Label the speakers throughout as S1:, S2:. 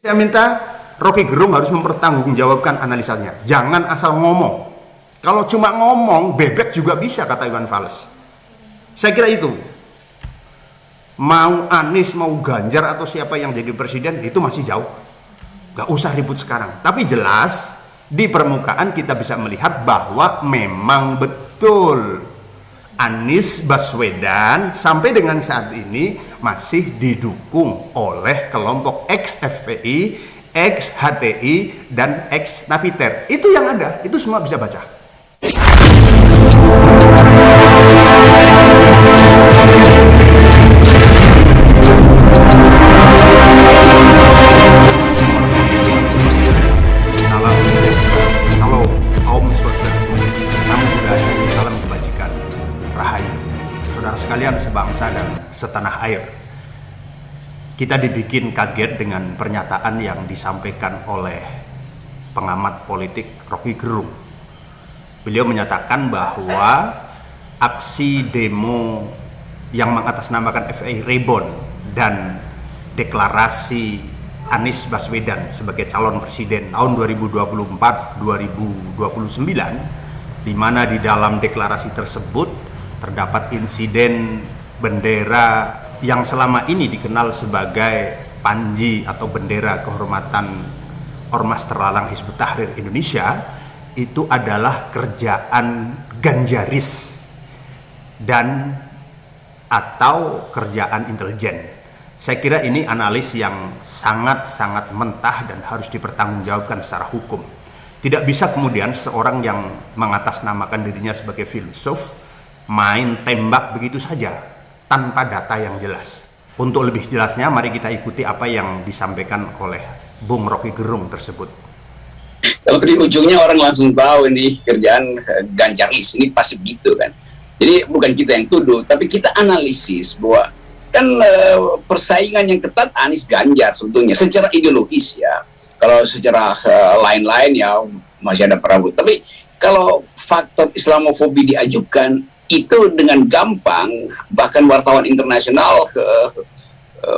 S1: Saya minta Rocky Gerung harus mempertanggungjawabkan analisanya. Jangan asal ngomong. Kalau cuma ngomong, bebek juga bisa, kata Iwan Fals. Saya kira itu. Mau Anies, mau Ganjar, atau siapa yang jadi presiden, itu masih jauh. Gak usah ribut sekarang. Tapi jelas, di permukaan kita bisa melihat bahwa memang betul Anies Baswedan sampai dengan saat ini masih didukung oleh kelompok ex-FPI, ex-HTI, dan ex-Napiter. Itu yang ada, itu semua bisa baca. Sekalian sebangsa dan setanah air, kita dibikin kaget dengan pernyataan yang disampaikan oleh pengamat politik Rocky Gerung. Beliau menyatakan bahwa aksi demo yang mengatasnamakan FPI Reborn dan deklarasi Anies Baswedan sebagai calon presiden tahun 2024-2029, di mana di dalam deklarasi tersebut terdapat insiden bendera yang selama ini dikenal sebagai panji atau bendera kehormatan Ormas Terlarang Hizbut Tahrir Indonesia, itu adalah kerjaan Ganjaris dan atau kerjaan intelijen. Saya kira ini analis yang sangat-sangat mentah dan harus dipertanggungjawabkan secara hukum. Tidak bisa kemudian seorang yang mengatasnamakan dirinya sebagai filsuf main tembak begitu saja tanpa data yang jelas. Untuk lebih jelasnya, mari kita ikuti apa yang disampaikan oleh Bung Rocky Gerung tersebut.
S2: Kalau di ujungnya orang langsung tahu ini kerjaan Ganjaris, ini pasti begitu kan. Jadi bukan kita yang tuduh, tapi kita analisis bahwa kan persaingan yang ketat Anies Ganjar sebetulnya secara ideologis ya. Kalau secara lain-lain ya masih ada Prabowo. Tapi kalau faktor Islamofobi diajukan, itu dengan gampang bahkan wartawan internasional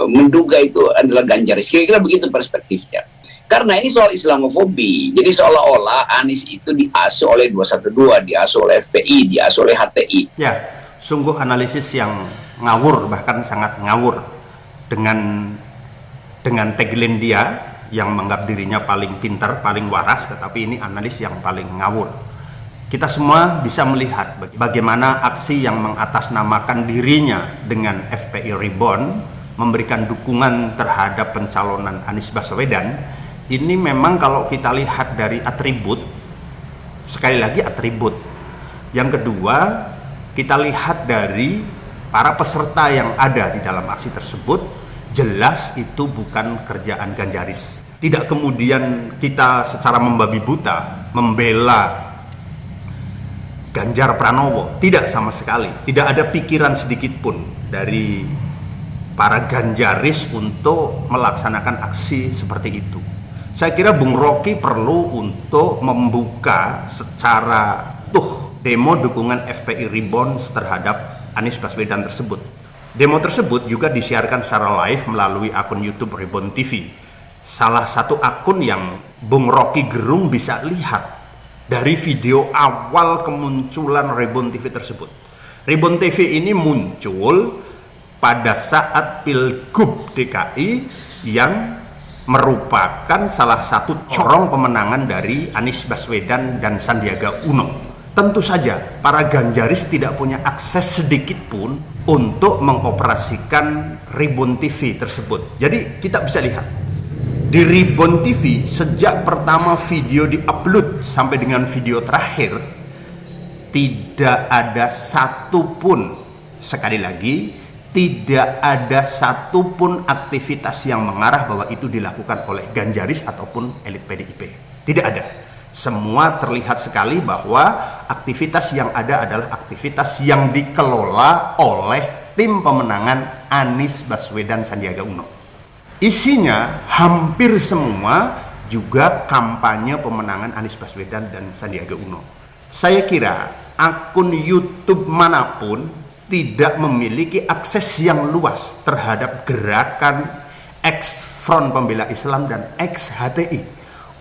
S2: menduga itu adalah Ganjaris. Kira-kira begitu perspektifnya. Karena ini soal Islamofobi. Jadi seolah-olah Anies itu diasuh oleh 212, diasuh oleh FPI, diasuh oleh HTI.
S1: Ya, sungguh analisis yang ngawur, bahkan sangat ngawur. Dengan tagline dia yang menganggap dirinya paling pintar, paling waras, tetapi ini analis yang paling ngawur. Kita semua bisa melihat bagaimana aksi yang mengatasnamakan dirinya dengan FPI Reborn memberikan dukungan terhadap pencalonan Anies Baswedan. Ini memang kalau kita lihat dari atribut, sekali lagi atribut. Yang kedua, kita lihat dari para peserta yang ada di dalam aksi tersebut, jelas itu bukan kerjaan Ganjaris. Tidak kemudian kita secara membabi buta membela Ganjar Pranowo, tidak sama sekali. Tidak ada pikiran sedikit pun dari para Ganjaris untuk melaksanakan aksi seperti itu. Saya kira Bung Rocky perlu untuk membuka secara demo dukungan FPI Reborn terhadap Anies Baswedan tersebut. Demo tersebut juga disiarkan secara live melalui akun YouTube Reborn TV. Salah satu akun yang Bung Rocky Gerung bisa lihat dari video awal kemunculan Reborn TV tersebut. Reborn TV ini muncul pada saat Pilgub DKI yang merupakan salah satu corong pemenangan dari Anies Baswedan dan Sandiaga Uno. Tentu saja para Ganjaris tidak punya akses sedikit pun untuk mengoperasikan Reborn TV tersebut. Jadi kita bisa lihat di Reborn TV, sejak pertama video diupload sampai dengan video terakhir, tidak ada satupun, sekali lagi, tidak ada satupun aktivitas yang mengarah bahwa itu dilakukan oleh Ganjaris ataupun elit PDIP. Tidak ada. Semua terlihat sekali bahwa aktivitas yang ada adalah aktivitas yang dikelola oleh tim pemenangan Anies Baswedan Sandiaga Uno. Isinya hampir semua juga kampanye pemenangan Anies Baswedan dan Sandiaga Uno. Saya kira akun YouTube manapun tidak memiliki akses yang luas terhadap gerakan Front Pembela Islam dan ex-HTI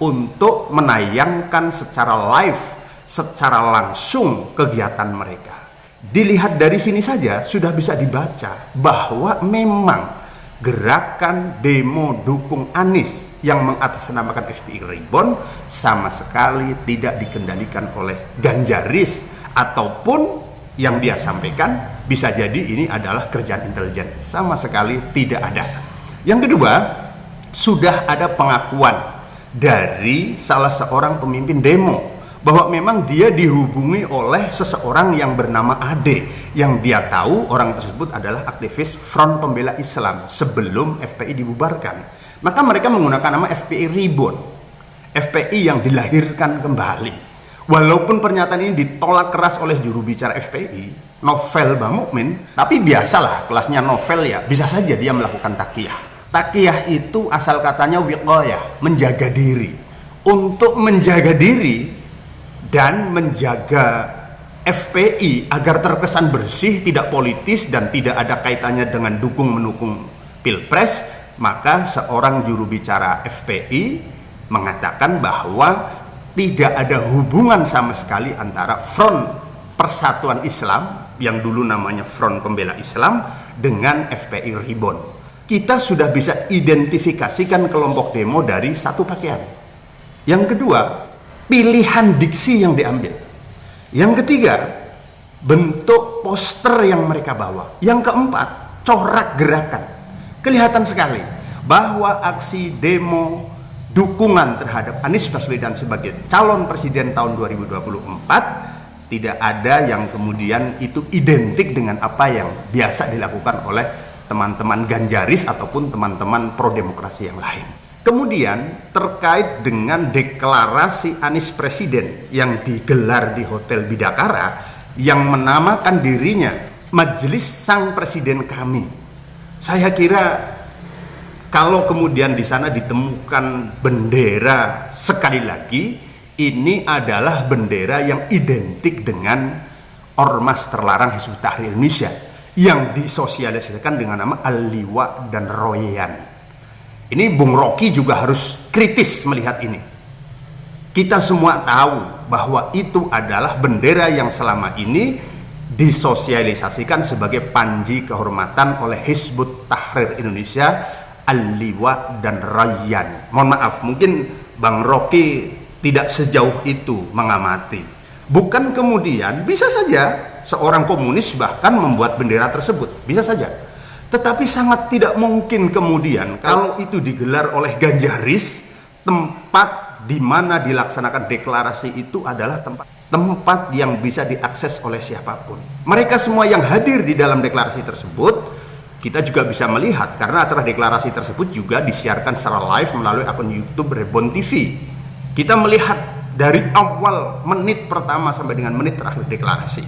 S1: untuk menayangkan secara live, secara langsung kegiatan mereka. Dilihat dari sini saja sudah bisa dibaca bahwa memang gerakan demo dukung Anies yang mengatasnamakan FPI Reborn sama sekali tidak dikendalikan oleh Ganjaris, ataupun yang dia sampaikan bisa jadi ini adalah kerjaan intelijen. Sama sekali tidak ada. Yang kedua, sudah ada pengakuan dari salah seorang pemimpin demo bahwa memang dia dihubungi oleh seseorang yang bernama Ade, yang dia tahu orang tersebut adalah aktivis Front Pembela Islam sebelum FPI dibubarkan. Maka mereka menggunakan nama FPI Reborn, FPI yang dilahirkan kembali. Walaupun pernyataan ini ditolak keras oleh juru bicara FPI, Novel Bamukmin, tapi biasalah kelasnya Novel ya, bisa saja dia melakukan takiyah. Takiyah itu asal katanya wiqayah, menjaga diri. Untuk menjaga diri dan menjaga FPI agar terkesan bersih, tidak politis, dan tidak ada kaitannya dengan dukung-menukung Pilpres, maka seorang juru bicara FPI mengatakan bahwa tidak ada hubungan sama sekali antara Front Persatuan Islam, yang dulu namanya Front Pembela Islam, dengan FPI Reborn. Kita sudah bisa identifikasikan kelompok demo dari satu pakaian. Yang kedua, pilihan diksi yang diambil. Yang ketiga, bentuk poster yang mereka bawa. Yang keempat, corak gerakan. Kelihatan sekali bahwa aksi demo dukungan terhadap Anies Baswedan sebagai calon presiden tahun 2024 tidak ada yang kemudian itu identik dengan apa yang biasa dilakukan oleh teman-teman Ganjaris ataupun teman-teman pro demokrasi yang lain. Kemudian terkait dengan deklarasi Anies Presiden yang digelar di Hotel Bidakara yang menamakan dirinya Majelis Sang Presiden Kami. Saya kira kalau kemudian di sana ditemukan bendera, sekali lagi ini adalah bendera yang identik dengan Ormas Terlarang Hizbut Tahrir Indonesia yang disosialisasikan dengan nama Al-Liwa dan Royan. Ini Bung Rocky juga harus kritis melihat ini. Kita semua tahu bahwa itu adalah bendera yang selama ini disosialisasikan sebagai panji kehormatan oleh Hizbut Tahrir Indonesia, Al-Liwa dan Royan. Mohon maaf, mungkin Bang Rocky tidak sejauh itu mengamati. Bukan kemudian bisa saja seorang komunis bahkan membuat bendera tersebut, bisa saja. Tetapi sangat tidak mungkin kemudian kalau itu digelar oleh Ganjaris, tempat di mana dilaksanakan deklarasi itu adalah tempat yang bisa diakses oleh siapapun. Mereka semua yang hadir di dalam deklarasi tersebut, kita juga bisa melihat karena acara deklarasi tersebut juga disiarkan secara live melalui akun YouTube Reborn TV. Kita melihat dari awal menit pertama sampai dengan menit terakhir deklarasi,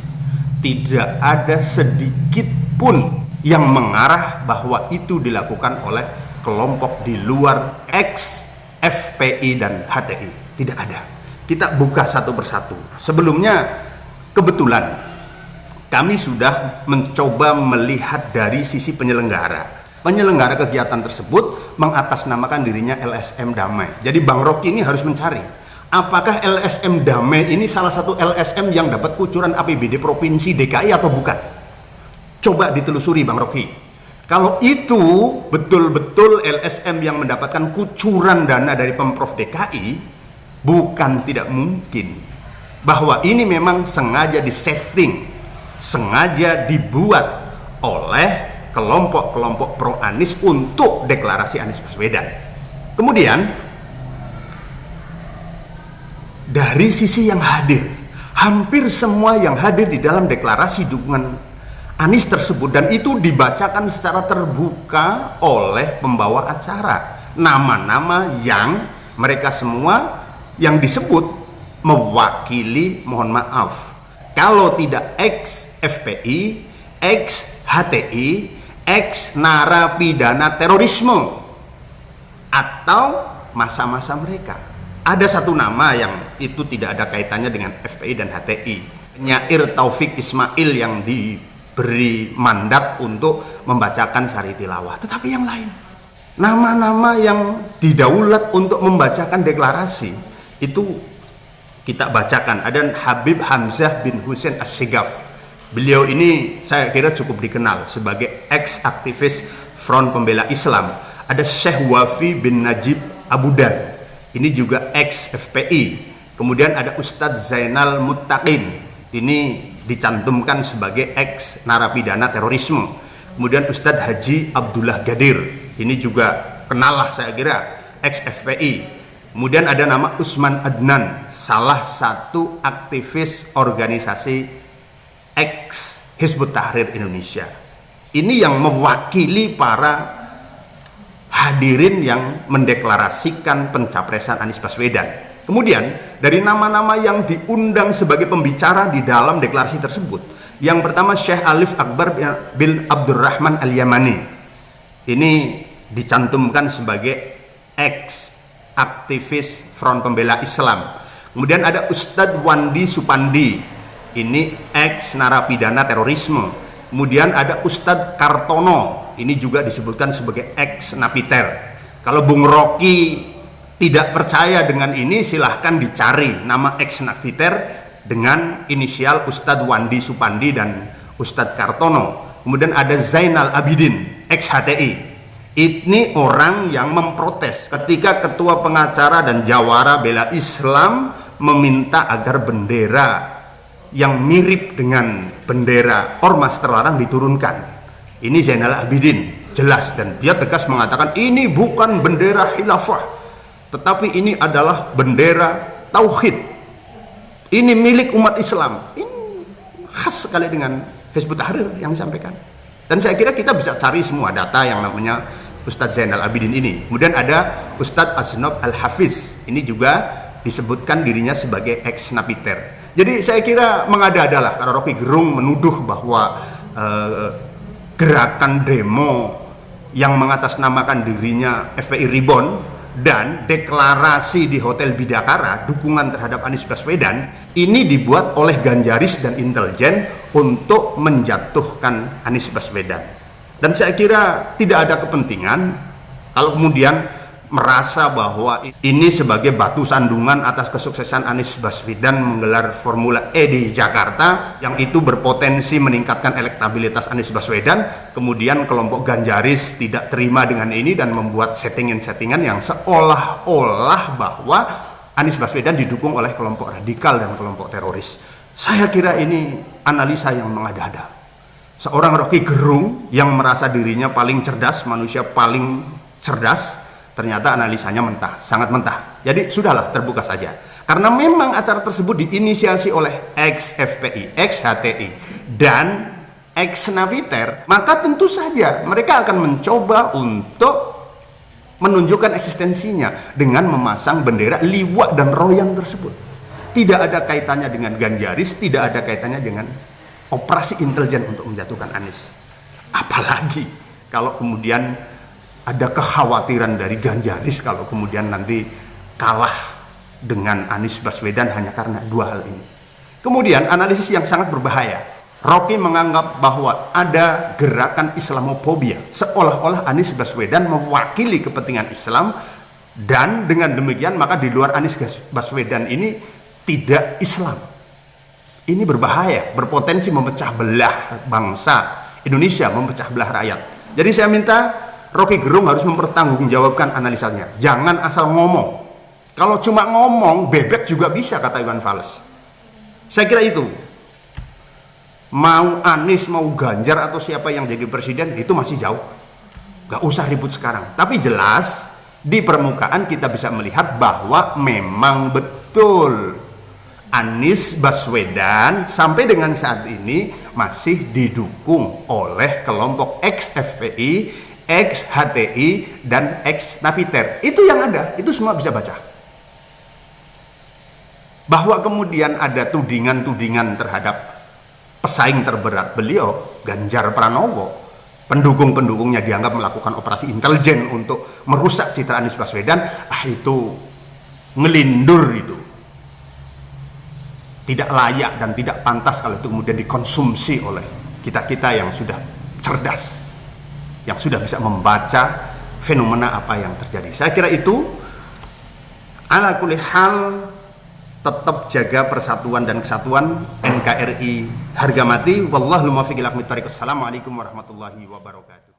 S1: tidak ada sedikit pun yang mengarah bahwa itu dilakukan oleh kelompok di luar ex-FPI dan HTI. Tidak ada. Kita buka satu persatu. Sebelumnya, kebetulan kami sudah mencoba melihat dari sisi penyelenggara. Penyelenggara kegiatan tersebut mengatasnamakan dirinya LSM Damai. Jadi Bang Rocky ini harus mencari apakah LSM Damai ini salah satu LSM yang dapat kucuran APBD Provinsi DKI atau bukan? Coba ditelusuri Bang Rocky. Kalau itu betul-betul LSM yang mendapatkan kucuran dana dari Pemprov DKI, bukan tidak mungkin bahwa ini memang sengaja disetting, sengaja dibuat oleh kelompok-kelompok pro Anies untuk deklarasi Anies Baswedan. Kemudian dari sisi yang hadir, hampir semua yang hadir di dalam deklarasi dukungan Anies tersebut, dan itu dibacakan secara terbuka oleh pembawa acara, nama-nama yang mereka semua yang disebut mewakili, mohon maaf, kalau tidak ex FPI, ex HTI, ex narapidana terorisme atau masa-masa mereka. Ada satu nama yang itu tidak ada kaitannya dengan FPI dan HTI, Nyair Taufik Ismail, yang diberi mandat untuk membacakan syari tilawah. Tetapi yang lain Nama-nama yang didaulat untuk membacakan deklarasi itu kita bacakan. Ada Habib Hamzah bin Hussein As-Sigaf. Beliau ini saya kira cukup dikenal sebagai ex-aktivis Front Pembela Islam. Ada Syekh Wafi bin Najib Abudan, ini juga ex-FPI. Kemudian ada Ustadz Zainal Muttaqin, ini dicantumkan sebagai ex-narapidana terorisme. Kemudian Ustadz Haji Abdullah Gadir, ini juga kenal lah saya kira, ex-FPI. Kemudian ada nama Usman Adnan, salah satu aktivis organisasi ex Hizbut Tahrir Indonesia. Ini yang mewakili para hadirin yang mendeklarasikan pencapresan Anies Baswedan. Kemudian dari nama-nama yang diundang sebagai pembicara di dalam deklarasi tersebut, yang pertama Syekh Alif Akbar bin Abdurrahman Al-Yamani, ini dicantumkan sebagai ex aktivis Front Pembela Islam. Kemudian ada Ustadz Wandi Supandi, ini ex narapidana terorisme. Kemudian ada Ustadz Kartono, ini juga disebutkan sebagai ex napiter. Kalau Bung Rocky tidak percaya dengan ini, silahkan dicari nama ex napiter dengan inisial Ustadz Wandi Supandi dan Ustadz Kartono. Kemudian ada Zainal Abidin, ex HTI. Ini orang yang memprotes ketika ketua pengacara dan jawara bela Islam meminta agar bendera yang mirip dengan bendera ormas terlarang diturunkan. Ini Zainal Abidin jelas, dan dia tegas mengatakan ini bukan bendera khilafah, tetapi ini adalah bendera tauhid. Ini milik umat Islam. Ini khas sekali dengan Hizbut Tahrir yang disampaikan. Dan saya kira kita bisa cari semua data yang namanya Ustadz Zainal Abidin ini. Kemudian ada Ustadz Aznab Al-Hafiz, ini juga disebutkan dirinya sebagai ex napiter. Jadi saya kira mengada-ada lah karena Rocky Gerung menuduh bahwa gerakan demo yang mengatasnamakan dirinya FPI Reborn dan deklarasi di Hotel Bidakara dukungan terhadap Anies Baswedan ini dibuat oleh Ganjaris dan intelijen untuk menjatuhkan Anies Baswedan. Dan saya kira tidak ada kepentingan kalau kemudian merasa bahwa ini sebagai batu sandungan atas kesuksesan Anies Baswedan menggelar Formula E di Jakarta, yang itu berpotensi meningkatkan elektabilitas Anies Baswedan. Kemudian kelompok Ganjaris tidak terima dengan ini dan membuat settingan-settingan yang seolah-olah bahwa Anies Baswedan didukung oleh kelompok radikal dan kelompok teroris. Saya kira ini analisa yang mengada-ada. Seorang Rocky Gerung yang merasa dirinya paling cerdas, manusia paling cerdas, ternyata analisanya mentah, sangat mentah. Jadi sudahlah, terbuka saja. Karena memang acara tersebut diinisiasi oleh ex-FPI, ex-HTI, dan ex-Napiter, maka tentu saja mereka akan mencoba untuk menunjukkan eksistensinya dengan memasang bendera liwa dan royan tersebut. Tidak ada kaitannya dengan Ganjaris, tidak ada kaitannya dengan operasi intelijen untuk menjatuhkan Anies. Apalagi kalau kemudian ada kekhawatiran dari Ganjaris kalau kemudian nanti kalah dengan Anies Baswedan hanya karena dua hal ini. Kemudian analisis yang sangat berbahaya. Rocky menganggap bahwa ada gerakan Islamofobia, seolah-olah Anies Baswedan mewakili kepentingan Islam, dan dengan demikian maka di luar Anies Baswedan ini tidak Islam. Ini berbahaya, berpotensi memecah belah bangsa Indonesia, memecah belah rakyat. Jadi saya minta Rocky Gerung harus mempertanggungjawabkan analisanya. Jangan asal ngomong. Kalau cuma ngomong, bebek juga bisa, kata Iwan Fals. Saya kira itu. Mau Anies, mau Ganjar, atau siapa yang jadi presiden, itu masih jauh. Gak usah ribut sekarang. Tapi jelas, di permukaan kita bisa melihat bahwa memang betul Anies Baswedan sampai dengan saat ini masih didukung oleh kelompok ex-FPI, ex-HTI, dan ex-Napiter. Itu yang ada, itu semua bisa baca. Bahwa kemudian ada tudingan-tudingan terhadap pesaing terberat beliau, Ganjar Pranowo, pendukung-pendukungnya dianggap melakukan operasi intelijen untuk merusak citra Anies Baswedan, itu ngelindur itu. Tidak layak dan tidak pantas kalau itu kemudian dikonsumsi oleh kita-kita yang sudah cerdas, yang sudah bisa membaca fenomena apa yang terjadi. Saya kira itu. Ala kulli hal, tetap jaga persatuan dan kesatuan NKRI harga mati. Wallahul muwaffiq ila aqwamit thoriq. Assalamualaikum warahmatullahi wabarakatuh.